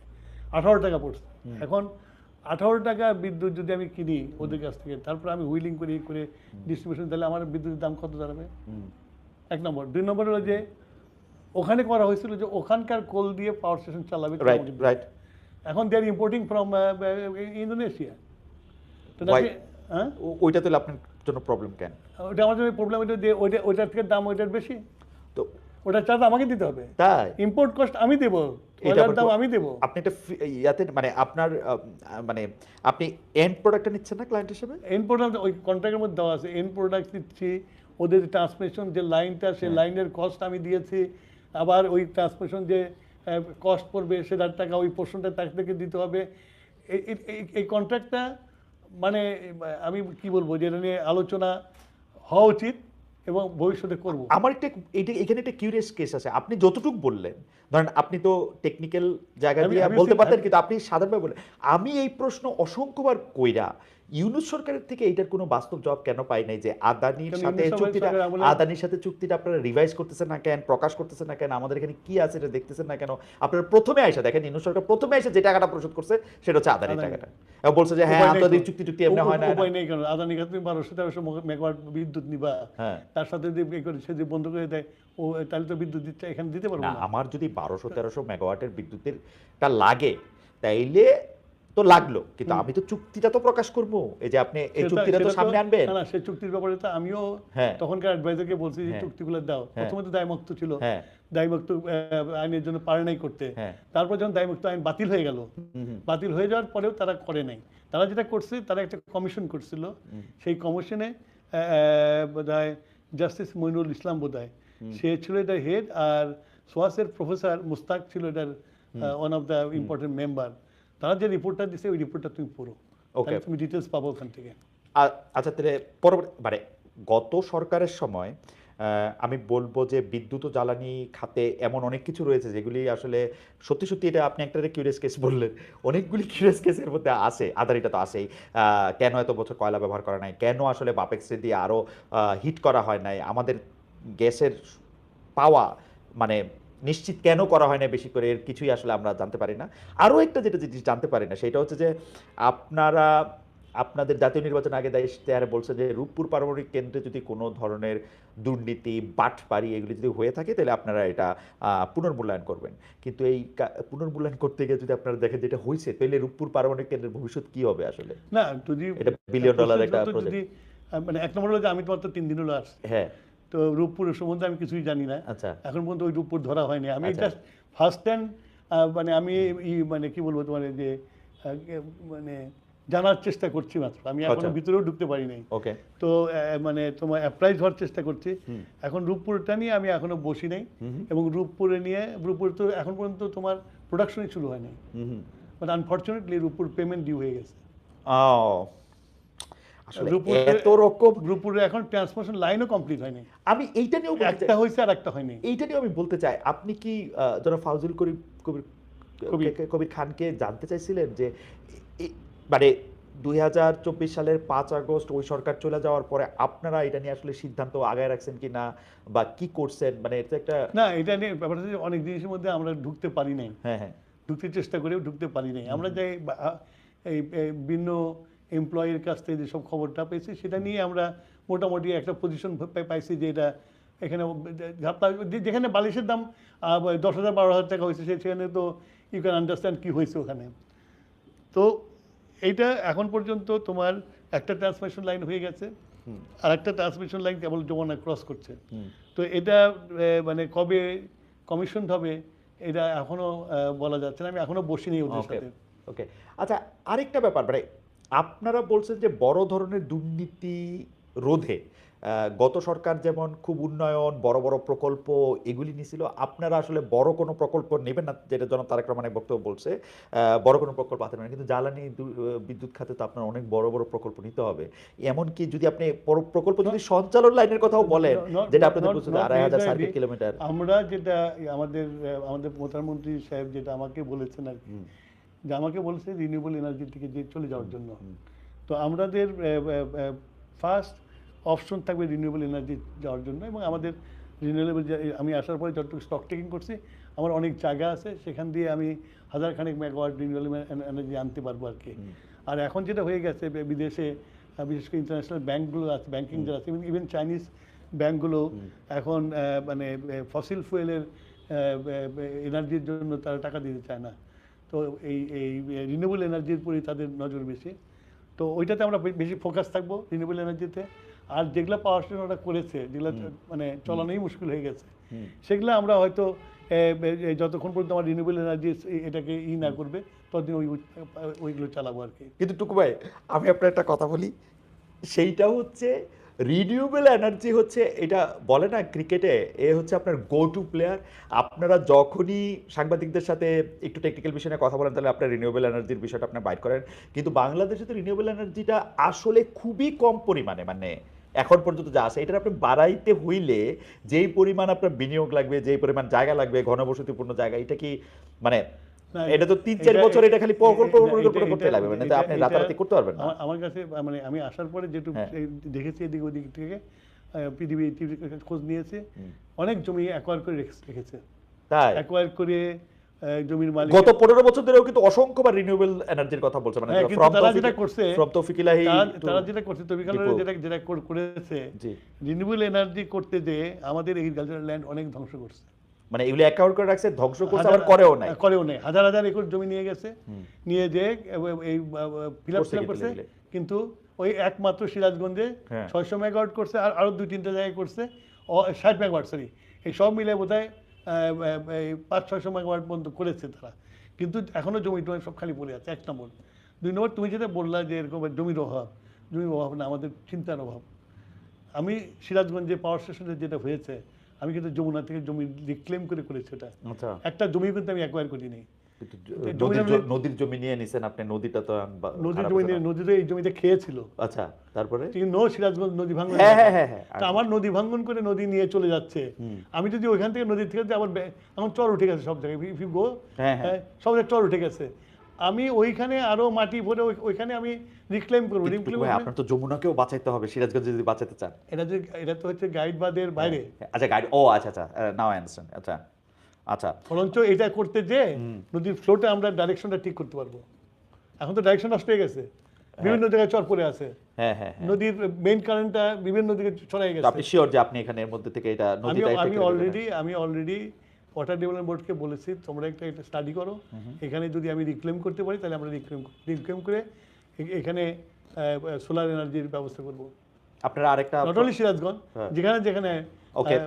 18 টাকা পড়ছে। এখন 18 টাকা বিদ্যুৎ যদি আমি কিনি ওদের কাছ থেকে, তারপর আমি হুইলিং করে ডিস্ট্রিবিউশন, তাহলে আমার বিদ্যুতের দাম কত দাঁড়াবে? 1 নম্বর। 2 নম্বর হলো যে ওখানে করা হয়েছিল যে ওখানকার কোল দিয়ে পাওয়ার স্টেশন চালাবে। রাইট। এখন দে আর ইম্পোর্টিং ফ্রম ইন্দোনেশিয়া। তো ওইটা তো আপনার জন্য প্রবলেম কেন? ওটা আমার জন্য প্রবলেম, ওইটার থেকে দাম ওইটার বেশি, তো ওটার চার্জ আমাকে দিতে হবে। তাই ইম্পোর্ট কস্ট আমি দেবো, ওটার দাম আমি দেবো। আপনি একটা মানে আপনার মানে আপনি এন্ড প্রোডাক্টটা নিচ্ছেন না ক্লায়েন্ট হিসেবে? এন্ড প্রোডাক্ট ওই কন্ট্রাক্টের মধ্যে দেওয়া আছে, এন্ড প্রোডাক্ট দিচ্ছি, ওদের ট্রান্সমিশন যে লাইনটা, সেই লাইনের কস্ট আমি দিয়েছি, আবার ওই ট্রান্সমিশন যে কস্ট পড়বে সেটার টাকা ওই পোর্শনটা তার থেকে দিতে হবে। এই কন্ট্রাক্টটা মানে আমি কি বলবো, যেটা নিয়ে আলোচনা হওয়া উচিত এবং ভবিষ্যতে করব। আমার একটা এখানে একটা কিউরিয়াস কেস আছে। আপনি যতটুকু বললেন, ধরেন আপনি তো টেকনিক্যাল জায়গা আমি দিয়ে আমি বলতে পারতেন, আমি- কিন্তু আপনি সাধারণভাবে বললেন। আমি এই প্রশ্ন অসংখ্যবার কইরা ইউনূস সরকারের থেকে এইটার কোনো বাস্তব জবাব কেন পাই নাই যে আদানির কেন সাথে ইউনূস চুক্তিটা, সরকারের আমলে আদানির সাথে চুক্তিটা আপনারা রিভাইজ করতেছেন না কেন, প্রকাশ করতেছেন না কেন, আমাদের এখানে কি আছে এটা দেখতেছেন না কেন? আপনারা প্রথমে আইসা দেখেন, ইউনূস সরকার প্রথমে আইসা যে টাকাটা পরিশোধ করছে সেটা হচ্ছে আদানির আদানি। টাকাটা, এবং বলছে যে হ্যাঁ উপায় নেই আপনাদের তো। চুক্তি এমনি হয় না। উপায় নেই কেন? আদানি তুমি 1200-1300 মেগাওয়াট বিদ্যুৎ নিবা, হ্যাঁ, তার সাথে যদি সে যদি বন্ধ করে দেয়, ও তাহলে তো বিদ্যুৎ দিতে এখানে দিতে পারবো না না। আমার যদি 1200-1300 মেগাওয়াটের বিদ্যুতের টা লাগে তাইলে তো লাগলো, কিন্তু আমি তো চুক্তিটা তো প্রকাশ করবো, এই যে আপনি এই চুক্তিটা তো সামনে আনবেন। না সেই চুক্তির ব্যাপারে তো আমিও হ্যাঁ তখনকার অ্যাডভাইজারকে বলছি যে হ্যাঁ চুক্তিগুলো দাও। হ্যাঁ প্রথমে তো দায়মুক্ত ছিল, হ্যাঁ দায়মুক্ত আইনের জন্য পারে নাই করতে। হ্যাঁ তারপর যখন দায়মুক্ত আইন বাতিল হয়ে গেল, হুম হুম বাতিল হয়ে যাওয়ার পরেও তারা করে নাই। তারা যেটা করছে, তারা একটা কমিশন করছিল। হুম সেই কমিশনে বোধহয় জাস্টিস মইনুল ইসলাম বোধহয় হুম সে ছিল এটার হেড, আর সোয়াসের প্রফেসর মুস্তাক ছিল এটার hmm one of the important member. তারা যে রিপোর্টটা দিছে ওই রিপোর্টটা তুমি পড়ো, ওকে। তাহলে তুমি ডিটেলস পাবো ওখান থেকে। আচ্ছা তাহলে পরবর্তী মানে গত সরকারের সময় আমি বলবো যে বিদ্যুৎ ও জ্বালানি খাতে এমন অনেক কিছু রয়েছে যেগুলি আসলে সত্যি সত্যি, এটা আপনি একটা কিউরিয়াস কেস বললেন, অনেকগুলি কিউরিয়াস কেসের মধ্যে আছে, আদারিটা তো আছেই। কেন এত বছর কয়লা ব্যবহার করা নাই, কেন আসলে বাপেক্সে দিয়ে আরও হিট করা হয় নাই, আমাদের গ্যাসের পাওয়া মানে নিশ্চিত কেন করা হয় না বেশি করে, এর কিছুই আসলে আমরা জানতে পারি না। আরও একটা যেটা জিনিস জানতে পারি না সেটা হচ্ছে যে আপনারা আপনাদের জাতীয় নির্বাচন আগে ইশতেহারে বলছে যে রূপপুর পারমাণবিক কেন্দ্রে যদি কোনো ধরনের দুর্নীতি বাটপারি এগুলি যদি হয়ে থাকে তাহলে আপনারা এটা পুনর্মূল্যায়ন করবেন, কিন্তু এই পুনর্মূল্যায়ন করতে গিয়ে যদি আপনারা দেখেন যেটা হয়েছে, তাহলে রূপপুর পারমাণবিক কেন্দ্রের ভবিষ্যৎ কি হবে আসলে? না যদি এটা বিলিয়ন ডলার একটা প্রশ্নটা যদি প্রজেক্ট। মানে এক নম্বর হলো যে আমি তো মাত্র 3 দিন হলো আসছি, হ্যাঁ তো রূপপুরের সম্বন্ধে আমি কিছুই জানি না। আচ্ছা এখন পর্যন্ত ওই রূপপুর ধরা হয়নি। আমি আচ্ছা জাস্ট ফার্স্ট টাইম মানে আমি মানে কি বলবো তোমার যে মানে জানার চেষ্টা করছি মাত্র, আমি এখনো আচ্ছা ভিতরেও ঢুকতে পারি নাই। ওকে তো মানে তোমার অ্যাপ্রাইজ হওয়ার চেষ্টা করছি। হুম এখন রূপপুরটা নিয়ে আমি এখনো বসি নাই, হুম হুম এবং রূপপুর তো এখন পর্যন্ত তোমার প্রোডাকশনই শুরু হয় নাই। Hmm but unfortunately Rooppur payment due হয়ে গেছে। ও আসলে রূপপুরে এত রকম, রূপপুরে এখন ট্রান্সমিশন লাইনও কমপ্লিট হয়নি, আমি এইটা নিয়েও বলতে চাই, একটা হয়েছে আর একটা হয়নি। এইটা নিয়েও আমি বলতে চাই, আপনি কি যারা ফাউজুল কবির কবির কবির। কবির খানকে জানতে চাইছিলেন যে মানে 2024 সালের 5 আগস্ট ওই সরকার চলে যাওয়ার পরে আপনারা এটা নিয়ে আসলে সিদ্ধান্ত আগায় রাখছেন কি না, বা কি করছেন, মানে এটা একটা। না এটা নিয়ে ব্যাপারটা হচ্ছে অনেক জিনিসের মধ্যে আমরা ঢুকতে পারি নাই, হ্যাঁ হ্যাঁ ঢুকতে চেষ্টা করেও ঢুকতে পারি নাই। আমরা যে এই বিভিন্ন এমপ্লয়ির কাছ থেকে যেসব খবরটা পেয়েছি সেটা নিয়ে আমরা মোটামুটি একটা পজিশন পাইছি যে এটা এখানে যেখানে বালিশের দাম 10,000-12,000 টাকা হয়েছে সেখানে তো ইউ ক্যান আন্ডারস্ট্যান্ড কী হয়েছে ওখানে। তো এইটা এখন পর্যন্ত তোমার একটা ট্রান্সমিশন লাইন হয়ে গেছে, হুম আর একটা ট্রান্সমিশন লাইন কেবল যমুনা ক্রস করছে। হুম তো এটা মানে কবে কমিশন হবে এটা এখনো বলা যাচ্ছে না, আমি এখনো বসিনি ওদের ওকে সাথে। ওকে। আচ্ছা আরেকটা ব্যাপার, মানে আপনারা বলছেন যে বড় ধরনের দুর্নীতি রোধে গত সরকার যেমন খুব উন্নয়ন বড় বড় প্রকল্প এগুলি নিয়েছিল, আপনারা আসলে বড় কোনো প্রকল্প নেবেন না, যেটা জনাব তারেক রহমানের বক্তব্য বলছে, বড় কোনো প্রকল্প হাতে নেবেন, কিন্তু জ্বালানি বিদ্যুৎ খাতে তো আপনার অনেক বড় বড় প্রকল্প নিতে হবে। এমনকি যদি আপনি প্রকল্প যদি সঞ্চালন লাইনের কথাও বলেন, যেটা আপনাদের বলছেন 2,500 সার্কিট কিলোমিটার। আমরা যেটা আমাদের আমাদের প্রধানমন্ত্রী সাহেব যেটা আমাকে বলেছেন আর কি, হুম যে আমাকে বলেছে রিনিউয়েবল এনার্জি থেকে যে চলে যাওয়ার জন্য। হুম তো আমাদের ফার্স্ট অপশন থাকবে রিনিউয়েবল এনার্জি যাওয়ার জন্য, এবং আমাদের রিনিউয়েবল আমি আসার পরে যতটুকু স্টক টেকিং করছি আমার অনেক জায়গা আছে, সেখান দিয়ে আমি 1000 মেগাওয়াট রিনিউয়েবল এনার্জি আনতে পারবো আর কি। হুম আর এখন যেটা হয়ে গেছে বিদেশে বিশেষ করে ইন্টারন্যাশনাল ব্যাঙ্কগুলো আছে, ব্যাংকিং যারা আছে, ইভেন চাইনিজ ব্যাঙ্কগুলো এখন মানে ফসিল ফুয়েলের এনার্জির জন্য তারা টাকা দিতে চায় না। তো এই এই রিনিউয়েবল এনার্জির উপরই তাদের নজর বেশি। তো ওইটাতে আমরা বেশি ফোকাস থাকবো রিনিউয়েবল এনার্জিতে। আর যেগুলো পাওয়ার স্টেশন ওরা করেছে, যেগুলো মানে চলানোই মুশকিল হয়ে গেছে, হুম সেগুলো আমরা হয়তো যতক্ষণ পর্যন্ত আমার রিনিউয়েবল এনার্জি এটাকে না করবে ততদিন ওইগুলো চালাবো আর কি। কিন্তু টুকু ভাই আমি আপনার একটা কথা বলি, সেইটা হচ্ছে রিনিউয়েবল এনার্জি হচ্ছে, এটা বলে না ক্রিকেটে এ হচ্ছে আপনার গো টু প্লেয়ার। আপনারা যখনই সাংবাদিকদের সাথে একটু টেকনিক্যাল বিষয় নিয়ে কথা বলেন তাহলে আপনার রিনিউয়েবল এনার্জির বিষয়টা আপনি বাইট করেন, কিন্তু বাংলাদেশে তো রিনিউয়েবল এনার্জিটা আসলে খুবই কম পরিমাণে, মানে এখন পর্যন্ত যা আছে এটা আপনি বাড়াইতে হইলে যেই পরিমাণ আপনার বিনিয়োগ লাগবে, যেই পরিমাণ জায়গা লাগবে, ঘনবসতিপূর্ণ জায়গা, এটা কি মানে না, এটা তো ৩-৪ বছর এটা খালি পরিকল্পনা করতে লাগবে, মানে তো আপনি এটা- রাতারাতি করতে পারবেন না। আমার কাছে মানে আমি আসার পরে যেটুকু হ্যাঁ। দেখেছি এদিক ওদিক থেকে পিডিবি খোঁজ নিয়েছে, অনেক জমি অ্যাকোয়ার করে রেখেছে, তাই অ্যাকোয়ার করে জমির মালিক। গত 15 বছর ধরেও কিন্তু অসংখ্যবার রিনিউয়েবল এনার্জির কথা বলছে, মানে হ্যাঁ, কিন্তু from তারা তৌফিক- যেটা করছে, from তৌফিক ইলাহি to তারা যেটা করছে তবিক আল দীপক। যেটা করেছে, জি। রিনিউয়েবল এনার্জি করতে যে আমাদের এগ্রিকালচারাল ল্যান্ড অনেক ধ্বংস করছে, মানে এগুলো অ্যাকাউন্ট করে রাখছে, ধ্বংস করছে, আবার করেও নাই। করেও নেই, হাজার হাজার একর জমি নিয়ে গেছে, নিয়ে যে এই ফিল করছে কি করছে, এগুলো? কিন্তু ওই একমাত্র সিরাজগঞ্জে হ্যাঁ। 600 মেগাওয়াট করছে, আর আরো 2-3টা জায়গায় করছে 60 মেগাওয়াট, সরি, এই সব মিলে বোধহয় 500-600 মেগাওয়াট পর্যন্ত করেছে তারা, কিন্তু এখনো জমি টমি সব খালি পড়ে আছে। 1 নম্বর। 2 নম্বর, তুমি যেটা বললা যে এরকম জমির অভাব না, আমাদের চিন্তার অভাব। আমি সিরাজগঞ্জে পাওয়ার স্টেশনে যেটা হয়েছে, আমি কিন্তু যমুনা থেকে জমি রিক্লেম করে করেছি, এটা আচ্ছা, একটা জমি কিন্তু আমি অ্যাকোয়ার করিনি। কিন্তু নদীর জমি নিয়ে নিছেন আপনি, নদীটা তো নদীর খারাপ জমি হতো নিয়ে, না। নদীতে এই জমিতে খেয়েছিল, আচ্ছা, তারপরে ঠিক সিরাজগঞ্জ নদী ভাঙন। হ্যাঁ হ্যাঁ হ্যাঁ হ্যাঁ, তা আমার নদী ভাঙন করে নদী নিয়ে চলে যাচ্ছে, আমি যদি ওইখান থেকে নদী থেকে আবার এখন চর উঠে গেছে সব জায়গায়, ইফ ইউ গো, হ্যাঁ, হ্যাঁ। সব জায়গায় চর উঠে গেছে, আমি ওইখানে আরো মাটি ভরে ওইখানে আমি রিক্লেম করবো। কিন্তু ভাই, আপনার তো যমুনাকেও বাঁচাইতে হবে সিরাজগঞ্জ যদি বাঁচাতে চান। এটা তো হচ্ছে গাইড বাদের বাইরে, আচ্ছা, গাইড, ও আচ্ছা আচ্ছা, নাও আই আন্ডারস্ট্যান্ড। আচ্ছা আচ্ছা, বরঞ্চ এটা করতে যে নদীর ফ্লোতে আমরা ডাইরেকশনটা ঠিক করতে পারবো। এখন তো ডাইরেকশন নষ্ট হয়ে গেছে, বিভিন্ন জায়গায় চর পড়ে আছে, হ্যাঁ হ্যাঁ হ্যাঁ। নদীর মেইন কারেন্টটা বিভিন্ন দিকে ছড়াই তো গেছে। আপনি শিওর যে আপনি এখানে এর মধ্যে থেকে এটা নদীটা আমি অলরেডি ওয়াটার ডেভেলপমেন্ট বোর্ডকে বলেছি, তোমরা একটা স্টাডি করো, এখানে যদি আমি রিক্লেম করতে পারি তাহলে আমরা রিক্লেম করে এখানে সোলার এনার্জির ব্যবস্থা করবো। আপনারা আরেকটা নট অনলি সিরাজগঞ্জ, যেখানে যেখানে Okay.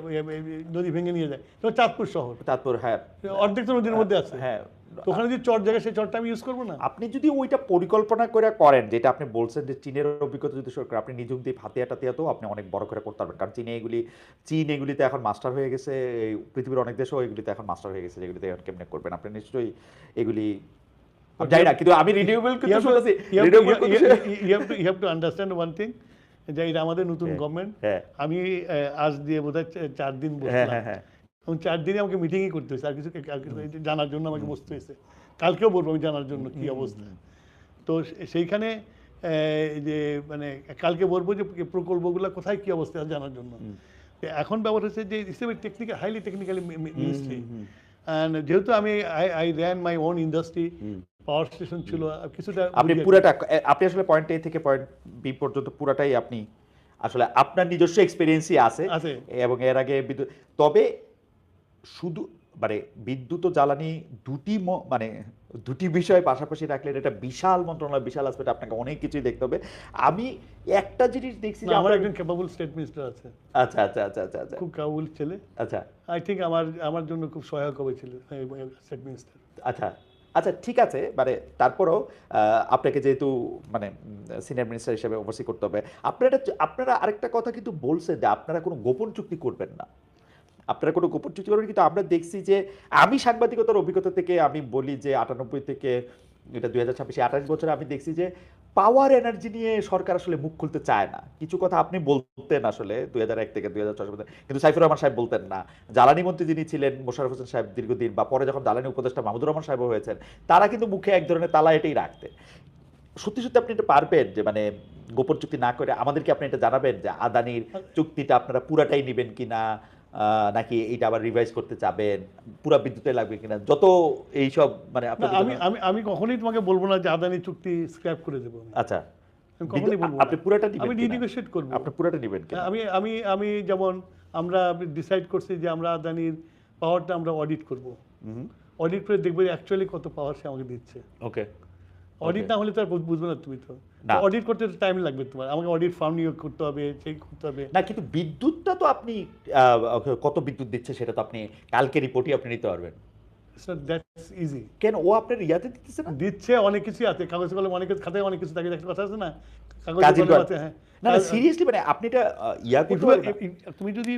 নদী ভেঙে নিয়ে যায়, তো চাঁদপুর শহর তারপর, হ্যাঁ অর্ধেক তো নদীর মধ্যে আছে, হ্যাঁ, তো ওখানে যদি চর জায়গা, সেই চরটা আমি ইউজ করবো না। আপনি যদি ওইটা পরিকল্পনা করে করেন, যেটা আপনি বলছেন যে চীনের অভিজ্ঞতা যদি সরকার, আপনি নিজ দিয়ে হাতিয়া টাতিয়াতেও আপনি অনেক বড় করে করতে পারবেন, কারণ চীন এগুলিতে এখন মাস্টার হয়ে গেছে, এই পৃথিবীর অনেক দেশও এগুলিতে এখন মাস্টার হয়ে গেছে, যেগুলিতে এখন কেমনে করবেন আপনি নিশ্চয়ই এগুলি আমি জানি না, কিন্তু আমি রিনিউয়েবল কিন্তু শুনতেছি, you have to understand one thing, যে এটা আমাদের নতুন গভর্নমেন্ট, হ্যাঁ আমি আজ দিয়ে বোধহয় 4 দিন হ্যাঁ বসলাম, হ্যাঁ হ্যাঁ, এবং 4 দিনে আমাকে মিটিংই করতে হয়েছে, আর কিছু জানার জন্য আমাকে বসতে হয়েছে, কালকেও বলবো আমি জানার জন্য কি অবস্থা। তো সেইখানে যে মানে কালকে বলবো যে প্রকল্পগুলো কোথায় কি অবস্থা আছে জানার জন্য। এখন ব্যাপার হচ্ছে যে technical, highly technically ministry, and যেহেতু আমি I ran my own industry, power station ছিল, কিছুটা আপনি পুরাটা, আপনি আসলে পয়েন্ট এ থেকে পয়েন্ট বি পর্যন্ত পুরাটাই আপনি আসলে আপনার নিজস্ব এক্সপেরিয়েন্সই আছে, আছে। এবং এর আগে বিদ্যুৎ, তবে শুধু মানে বিদ্যুৎ ও জ্বালানি মানে দুটি বিষয় পাশাপাশি রাখলে এটা একটা বিশাল মন্ত্রণালয়, বিশাল আসপেক্ট, আপনাকে অনেক কিছুই দেখতে হবে। আমি একটা জিনিস দেখছি যে আমার একজন ক্যাপাবল স্টেট মিনিস্টার আছে, আচ্ছা আচ্ছা আচ্ছা আচ্ছা আচ্ছা খুব ক্যাপাবল ছেলে, আচ্ছা আই থিঙ্ক আমার জন্য খুব সহায়ক হবে ছিল স্টেট মিনিস্টার। আচ্ছা আচ্ছা, ঠিক আছে, মানে তারপরেও আপনাকে যেহেতু মানে সিনিয়র মিনিস্টার হিসেবে ওভারসি করতে হবে, আপনারা আরেকটা কথা কিন্তু বলছেন যে আপনারা কোনো গোপন চুক্তি করবেন না, আপনারা কোনো গোপন চুক্তি করবেন, কিন্তু আমরা দেখছি যে আমি সাংবাদিকতার অভিজ্ঞতা থেকে আমি বলি যে 98 থেকে এটা 2026, 28 বছরে আমি দেখছি যে পাওয়ার এনার্জি নিয়ে সরকার আসলে মুখ খুলতে চায় না। কিছু কথা আপনি বলতেন আসলে 2001 থেকে 2006 পর্যন্ত, কিন্তু সাইফুর রহমান সাহেব বলতেন না। জ্বালানি মন্ত্রী যিনি ছিলেন মোশাররফ হোসেন সাহেব দীর্ঘদিন, বা পরে যখন জ্বালানি উপদেষ্টা মাহমুদুর রহমান সাহেব হয়েছেন, তারা কিন্তু মুখে এক ধরনের তালা এটাই রাখতেন। সত্যি সত্যি আপনি এটা পারবেন যে মানে গোপন চুক্তি না করে আমাদেরকে আপনি এটা জানাবেন যে আদানির চুক্তিটা আপনারা পুরাটাই নেবেন কিনা, নাকি এটা আবার রিভাইজ করতে চাবেন, পুরা বিদ্যুতে লাগবে কিনা, যত এইসব মানে আমি কখনোই তোমাকে বলবো না যে আদানি চুক্তি স্ক্র্যাপ করে দেবো, আচ্ছা, আমি কখনোই বলবো আপনি পুরাটা আমি নেবেন, রিনেগোশিয়েট করবো, আপনি পুরাটা নেবেন কিনা? আমি যেমন আমরা ডিসাইড করছি যে আমরা আদানির পাওয়ারটা আমরা অডিট করব, অডিট করে দেখবো অ্যাকচুয়ালি কত পাওয়ার সে আমাকে দিচ্ছে। ওকে, অডিট না হলে তো আর বুঝবে না তুমি, তো অডিট করতে টাইম লাগবে তোমার, আমাকে অডিট ফার্ম নিয়োগ করতে হবে, সেই করতে হবে না, কিন্তু বিদ্যুৎটা তো আপনি কত বিদ্যুৎ দিচ্ছে সেটা তো আপনি কালকে রিপোর্টই আপনি নিতে পারবেন। That's easy. কেন ও আপনার ইয়াতে দিতেছে না? দিচ্ছে, অনেক কিছু আছে, কাগজ কলম অনেক খাতায় অনেক কিছু থাকে, একটা কথা আছে না, কাগজ কাজের কলম গল্প। আছে, হ্যাঁ। না না, সিরিয়াসলি মানে আপনি এটা ইয়া করতে পারবেন না? তুমি যদি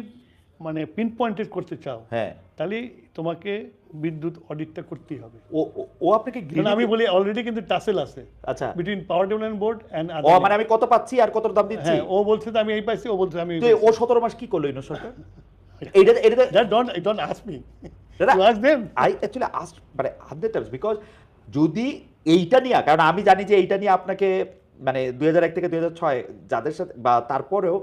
মানে পিন পয়েন্টেড করতে চাও, হ্যাঁ, তাহলে তোমাকে বিদ্যুৎ অডিটটা করতেই হবে। ও ও- ও আপনাকে কারণ আমি গ্রিডে, বলি অলরেডি কিন্তু টাসেল আছে আচ্ছা, between power development board and ও মানে আমি কত পাচ্ছি আর কত দাম দিচ্ছি, হ্যাঁ, ও বলছে যে আমি এই পাইছি, ও বলছে আমি এই তো পাইছি। ও 17 মাস কি করলো ইউনূস সরকার? এইটা এটা Don't ask me. দাদা, You ask them. I actually ask মানে 100 বিকজ যদি এইটা নিয়ে, কারণ আমি জানি যে এইটা নিয়ে আপনাকে মানে 2001 থেকে 2006 যাদের সাথে বা তারপরেও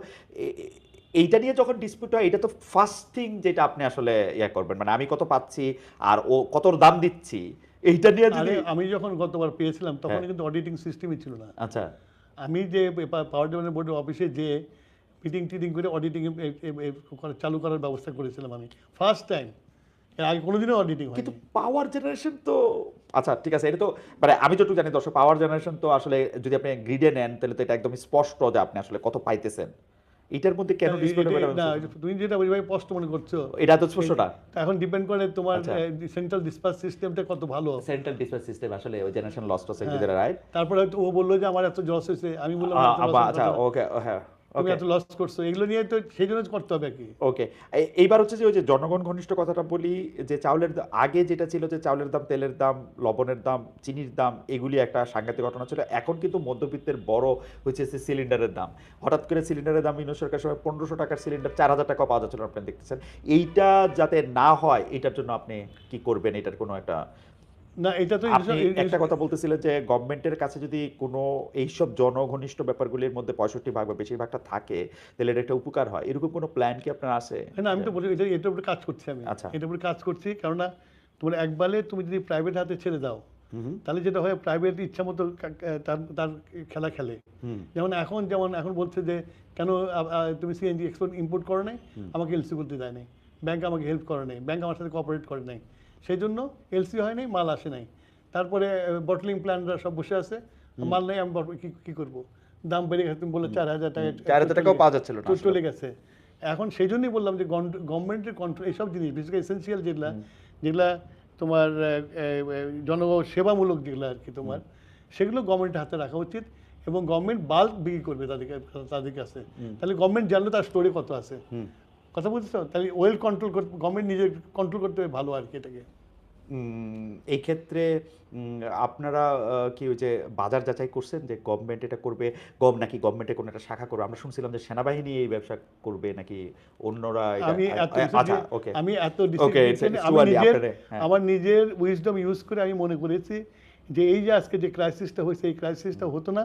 এইটা নিয়ে যখন ডিসপিউট হয়, এটা তো ফার্স্ট থিং যেটা আপনি আসলে ইয়া করবেন, মানে আমি কত পাচ্ছি আর ও কত দাম দিচ্ছি, এইটা নিয়ে যদি আরে আমি যখন গতবার পেয়েছিলাম তখন হ্যাঁ। কিন্তু অডিটিং সিস্টেমই ছিল না। আচ্ছা, আমি যে পাওয়ার ডেভেলপমেন্ট বোর্ডের অফিসে যে মিটিং টিটিং করে অডিটিং চালু করার ব্যবস্থা করেছিলাম আমি ফার্স্ট টাইম। এর আগে কোনোদিনও অডিটিং কিন্তু হয়নি। পাওয়ার জেনারেশন তো আচ্ছা ঠিক আছে, এটা তো মানে আমি যতটুকু জানি দর্শক, পাওয়ার জেনারেশন তো আসলে যদি আপনি গ্রিডে নেন তাহলে তো এটা একদম স্পষ্ট যে আপনি আসলে কত পাইতেছেন, এটার মধ্যে কেন ডিসপিউট হবে না, তুমি যেটা ওইভাবে স্পষ্ট মনে করছো, এটা তো স্পষ্টটা। তা এখন ডিপেন্ড করে তোমার আচ্ছা। সেন্ট্রাল ডিসপাস সিস্টেমটা কত ভালো। সেন্ট্রাল ডিসপ্যাচ সিস্টেম আসলে ওই জেনারেশন লস্ট হচ্ছে এক্সিট রাইট। তারপরে হয়তো ও বললো যে আমার এত লস হয়েছে, আমি বললাম এত loss হওয়ার আচ্ছা কথা না। ওকে, হ্যাঁ তুমি ওকে এত লস করছো, এগুলো নিয়ে তো সেই জন্য করতে হবে কি। ওকে। এইবার হচ্ছে যে ওই যে জনগণ ঘনিষ্ঠ কথাটা বলি, যে চাউলের আগে যেটা ছিল যে চাউলের দাম, তেলের দাম, লবণের দাম, চিনির দাম, এগুলি একটা সাংঘাতিক ঘটনা ছিল। এখন কিন্তু মধ্যবিত্তের বড় হচ্ছে সিলিন্ডারের দাম, হঠাৎ করে সিলিন্ডারের দাম ইউনূস সরকারের সময় 1500 টাকার সিলিন্ডার 4000 টাকা পাওয়া যাচ্ছিল, আপনি দেখতেছেন। এইটা যাতে না হয় এটার জন্য আপনি কি করবেন, এটার কোনো একটা না, এটা তো আপনি একটা কথা বলতেছিলেন যে গভর্নমেন্টের কাছে যদি কোনো এইসব জনঘনিষ্ঠ ব্যাপারগুলির মধ্যে 65 ভাগ বা বেশিরভাগটা থাকে তাহলে এটা একটা উপকার হয়, এরকম কোনো প্ল্যান কি আপনার আছে? না, আমি তো বলি এটার উপরে কাজ করছি আমি। আচ্ছা। এটার উপরে কাজ করছি, কেননা তোমার একবারে তুমি যদি প্রাইভেট হাতে ছেড়ে দাও, হুম তাহলে যেটা হয় প্রাইভেট ইচ্ছা মতো তার তার খেলা খেলে। হুম যেমন এখন বলছে যে কেন তুমি সিএনজি এক্সপোর্ট ইম্পোর্ট করো নাই, আমাকে এলসি করতে দেয় নাই, ব্যাংক আমাকে হেল্প করে নাই, ব্যাংক আমার সাথে কোঅপারেট করে নাই, সেই জন্য এলসি হয় নাই, মাল আসে নাই। তারপরে বটলিং প্ল্যান্টরা সব বসে আছে, মাল নেই, আমি কি করবো, দাম বেড়ে গেছে, তুমি বলে 4000 টাকা 4000 টাকাও পাওয়া যাচ্ছিল না আসলে। চলে গেছে। এখন সেই জন্যই বললাম যে গভর্নমেন্টের কন্ট্রোল এইসব জিনিস, বিশেষ করে এসেন্সিয়াল যেগুলা, যেগুলা তোমার জনগণ সেবামূলক যেগুলো আর কি তোমার, সেগুলো গভর্নমেন্টের হাতে রাখা উচিত, এবং গভর্নমেন্ট বাল্ক বিক্রি করবে তাদের কাছে। তাহলে গভর্নমেন্ট জানলো তার স্টোরে কত আছে, কথা বুঝছো, তাহলে ওয়েল কন্ট্রোল করতে গভর্নমেন্ট নিজে কন্ট্রোল করতে হবে ভালো আর কি এটাকে। এই ক্ষেত্রে আপনারা কি ওই যে বাজার যাচাই করছেন যে গভর্নমেন্ট এটা করবে, নাকি গভর্নমেন্টের কোনো একটা শাখা করবে? আমরা শুনছিলাম যে সেনাবাহিনী এই ব্যবসা করবে নাকি অন্যরা এটা, আমি এত আচ্ছা ওকে আমি এত ওকে, ডিসিপ্লিন আমি নিজের আমার নিজের উইজডম ইউজ করে আমি মনে করেছি যে এই যে আজকে যে ক্রাইসিসটা হয়েছে, এই ক্রাইসিসটা হতো না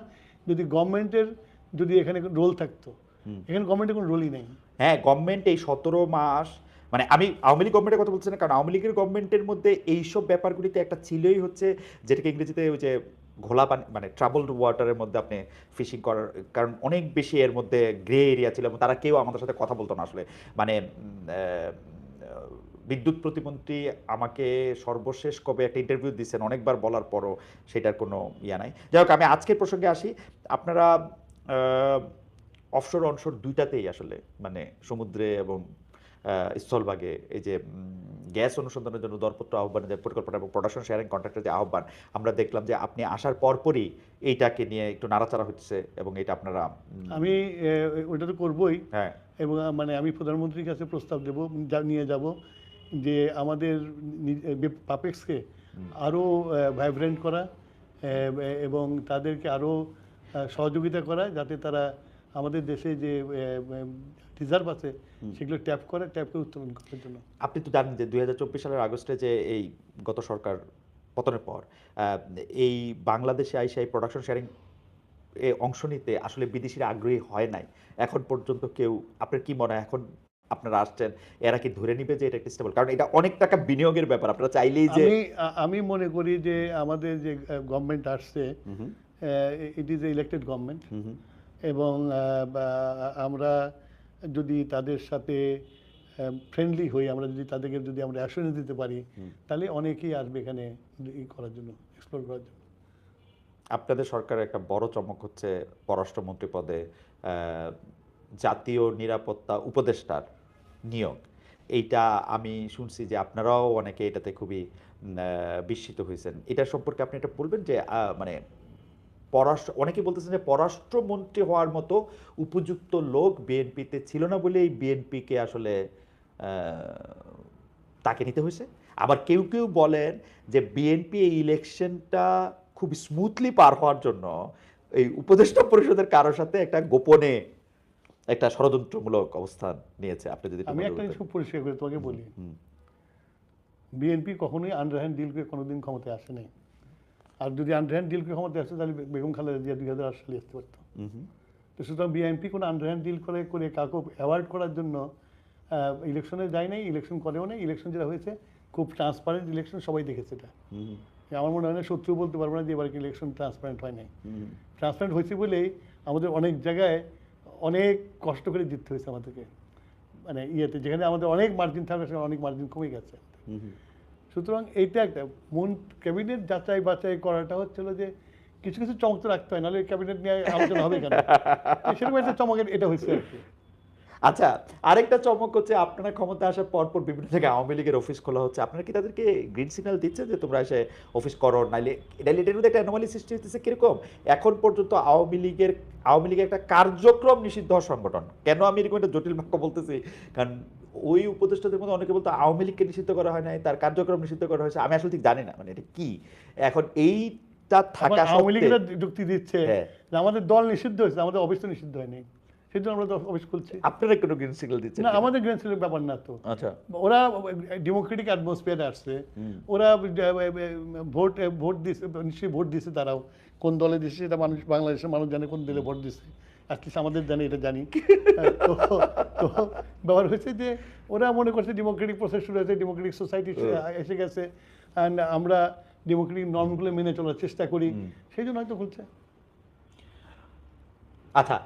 যদি গভর্নমেন্টের যদি এখানে রোল থাকতো। এখানে গভর্নমেন্টের কোনো রোলই নেই। হ্যাঁ, গভর্নমেন্ট এই 17 মাস, মানে আমি আওয়ামী লীগ গভর্নমেন্টের কথা বলছি না, কারণ আওয়ামী লীগের গভর্নমেন্টের মধ্যে এইসব ব্যাপারগুলিতে একটা ছিলই হচ্ছে যেটাকে ইংরেজিতে ওই যে ঘোলা পানি, মানে ট্রাবলড ওয়াটারের মধ্যে আপনি ফিশিং করার, কারণ অনেক বেশি এর মধ্যে গ্রে এরিয়া ছিল এবং তারা কেউ আমাদের সাথে কথা বলতো না আসলে। মানে বিদ্যুৎ প্রতিমন্ত্রী আমাকে সর্বশেষ কবে একটা ইন্টারভিউ দিচ্ছেন, অনেকবার বলার পরও সেটার কোনো ইয়া নাই। যাই হোক, আমি আজকের প্রসঙ্গে আসি। আপনারা অফশোর অনশোর দুইটাতেই আসলে মানে সমুদ্রে এবং স্থলভাগে এই যে গ্যাস অনুসন্ধানের জন্য দরপত্র আহ্বানের যে পরিকল্পনা এবং প্রোডাকশন শেয়ারিং কন্ট্রাক্টের যে আহ্বান, আমরা দেখলাম যে আপনি আসার পরপরই এইটাকে নিয়ে একটু নাড়াচাড়া হচ্ছে এবং এটা আপনারা আমি ওইটা তো করবোই, হ্যাঁ এবং মানে আমি প্রধানমন্ত্রীর কাছে প্রস্তাব দেব, নিয়ে যাব যে আমাদের পাপেক্সকে আরও ভাইব্রেন্ট করা এবং তাদেরকে আরও সহযোগিতা করা, যাতে তারা আমাদের দেশে যে রিজার্ভ আছে সেগুলো ট্যাপ করে উত্তোলন করার জন্য। আপনি তো জানেন যে 2024 সালের আগস্টে যে এই গত সরকার পতনের পর এই বাংলাদেশে আইসা এই প্রোডাকশন শেয়ারিং এ অংশ নিতে আসলে বিদেশিরা আগ্রহী হয় নাই এখন পর্যন্ত কেউ। আপনার কি মনে হয় এখন আপনারা আসছেন, এরা কি ধরে নিবে যে এটা একটা স্টেবল? কারণ এটা অনেক টাকা বিনিয়োগের ব্যাপার, আপনারা চাইলেই যে আমি মনে করি যে আমাদের যে গভর্নমেন্ট আসছে, it is a elected government, এবং আমরা যদি তাদের সাথে ফ্রেন্ডলি হই, আমরা যদি তাদেরকে যদি আমরা অ্যাসুরেন্স দিতে পারি, তাহলে অনেকেই আসবে এখানে করার জন্য, এক্সপ্লোর করার জন্য। আপনাদের সরকারের একটা বড় চমক হচ্ছে পররাষ্ট্রমন্ত্রী পদে জাতীয় নিরাপত্তা উপদেষ্টার নিয়োগ। এইটা আমি শুনছি যে আপনারাও অনেকে এটাতে খুবই বিস্মিত হয়েছেন। এটা সম্পর্কে আপনি এটা বলবেন যে মানে অনেকে বলতেছেন যে পররাষ্ট্রমন্ত্রী হওয়ার মতো উপযুক্ত লোক বিএনপিতে ছিল না বলেই বিএনপিকে আসলে তাকে নিতে হয়েছে। আবার কেউ কেউ বলেন যে বিএনপি এই ইলেকশনটা খুব স্মুথলি পার হওয়ার জন্য এই উপদেষ্টা পরিষদের কারোর সাথে একটা গোপনে একটা ষড়যন্ত্রমূলক অবস্থান নিয়েছে। আপনি যদি একটু আমি বলে একটা জিনিস বলতেন। খুব পরিষ্কার করে তোমাকে বলি, হুম, বিএনপি কখনোই আন্ডারহ্যান্ড ডিল করে কোনোদিন ক্ষমতায় আসে নাই। আর যদি আন্ডারহ্যান্ড ডিল করে ক্ষমতায় আসে তাহলে বেগম খালেদা জিয়া 2008 সালে আসতে পারতো। হুম, হুম, তো সুতরাং বিএনপি কোনো আন্ডারহ্যান্ড ডিল করে করে কাউকে অ্যাভয়েড করার জন্য ইলেকশনে যায় নাই, ইলেকশন করেও নাই। ইলেকশন যেটা হয়েছে খুব ট্রান্সপারেন্ট ইলেকশন, সবাই দেখেছে এটা। হুম, আমার মনে হয় না শত্রু বলতে পারবো না যে এবার ইলেকশন ট্রান্সপারেন্ট হয় নাই। হুম, ট্রান্সপারেন্ট হয়েছে বলেই আমাদের অনেক জায়গায় অনেক কষ্ট করে জিততে হয়েছে আমাদেরকে, মানে ইয়েতে যেখানে আমাদের অনেক মার্জিন থাকবে সেখানে অনেক মার্জিন কমে গেছে। হুম, হুম। সুতরাং এইটা একটা ক্যাবিনেট যাচাই বাছাই করাটা হচ্ছিল যে কিছু কিছু চমক তো রাখতে হয়, নাহলে ক্যাবিনেট নিয়ে আলোচনা হবে কেন? তো সেরকম একটা চমকের এটা হয়েছে আর কি। আচ্ছা, আরেকটা চমক হচ্ছে আপনারা ক্ষমতা আসার পরপর বিভিন্ন জায়গায় আওয়ামী লীগের অফিস খোলা হচ্ছে। আপনারা কি তাদেরকে গ্রিন সিগন্যাল দিচ্ছেন যে তোমরা এসে অফিস করো, নাইলে এটার মধ্যে একটা অ্যানোমালি সৃষ্টি হতেছে কিরকম? এখন পর্যন্ত আওয়ামী লীগের একটা কার্যক্রম নিষিদ্ধ হওয়ার সংগঠন। কেন আমি এরকম একটা জটিল বাক্য বলতেছি? কারণ ওই উপদেষ্টাদের মধ্যে অনেকে বলতো আওয়ামী লীগকে নিষিদ্ধ করা হয় নাই, তার কার্যক্রম নিষিদ্ধ করা হয়েছে। আমি আসলে ঠিক জানি না মানে এটা কি। এখন এইটা আবার থাকা আওয়ামী সত্ত্বে লীগেরা যুক্তি দিচ্ছে হ্যাঁ, যে আমাদের দল নিষিদ্ধ হয়েছে, আমাদের অফিস তো নিষিদ্ধ হয়নি, সেই জন্য আমরা তো অফিস খুলছি। আপনারা কোনো গ্রিন সিগন্যাল দিচ্ছেন না, কিনা? আমাদের গ্রেন সিলের ব্যাপার না তো। আচ্ছা, ওরা ডেমোক্রেটিক অ্যাটমসফিয়ারে আসছে, হুম, ওরা ভোট ভোট দিচ্ছে, নিশ্চয়ই ভোট দিচ্ছে। তারাও কোন দলে দিচ্ছে সেটা মানুষ, বাংলাদেশের মানুষ জানে কোন দলে ভোট দিচ্ছে, অ্যাটলিস্ট আমাদের জানে, এটা জানি। তো তো ব্যাপার হয়েছে যে ওরা মনে করছে ডেমোক্রেটিক প্রসেস শুরু হয়েছে, ডেমোক্রেটিক সোসাইটি এসে গেছে, অ্যান্ড আমরা ডেমোক্রেটিক নর্মগুলো মেনে চলার চেষ্টা করি, সেই জন্য হয়তো খুলছে। আচ্ছা।